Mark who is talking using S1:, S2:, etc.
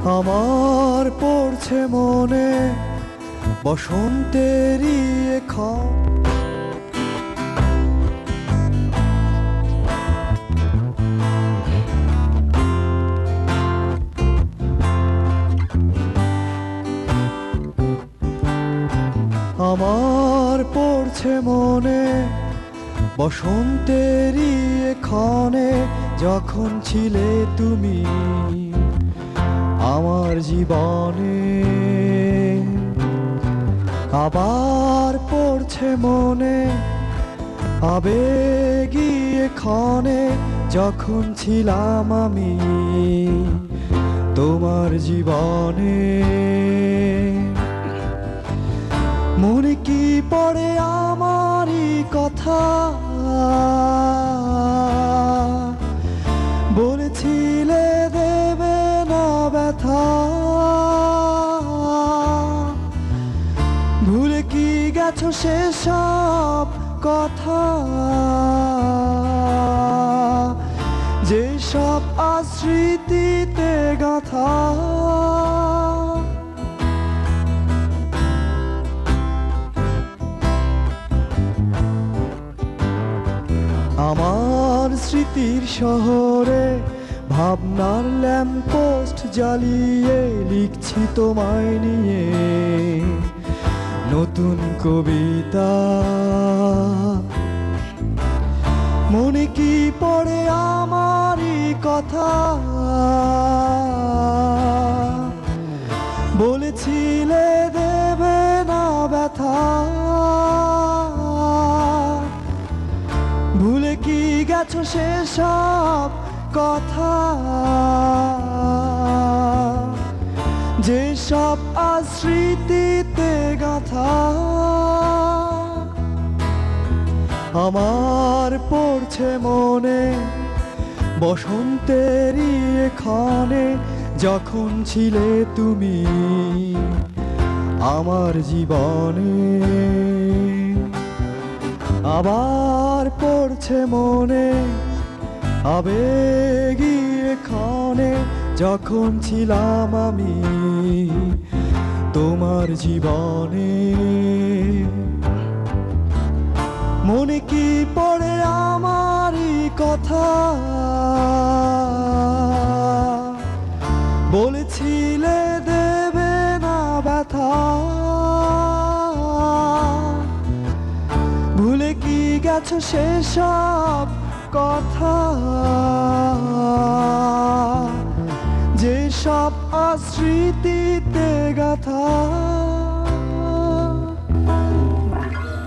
S1: আমার পড়ছে মনে বসন্তেরই ক্ষণ। আমার পড়ছে মনে বসন্তেরই ক্ষণে, যখন ছিলে তুমি আমার জীবনে। আবার পড়ছে মনে আবেগী ক্ষণে, যখন ছিলাম আমি তোমার জীবনে। মনে কি পড়ে আমারই কথা, বলেছিলে দেবে না ব্যথা। ভুলে কি গেছো সেসব কথা, যেসব স্মৃতিতে গাথা। আমার স্মৃতির শহরে ভাবনার ল্যাম্পপোস্ট জ্বালিয়ে লিখছি তোমায় নিয়ে নতুন কবিতা। মনে কি পড়ে আমারই কথা, বলেছিলে দেবে না ব্যথা। ভুলে কি গেছো সেসব কথা, যেসব স্মৃতিতে গাথা। আমার পড়ছে মনে বসন্তেরই ক্ষণে, যখন ছিলে তুমি আমার জীবনে। আবার পড়ছে মনে আবেগী ক্ষণে, যখন ছিলাম আমি তোমার জীবনে। মনে কি পড়ে আমারই কথা, বলেছিলে দেবে না ব্যথা। ভুলে কি গেছো সেসব কথা, যেসব স্মৃতিতে গাথা।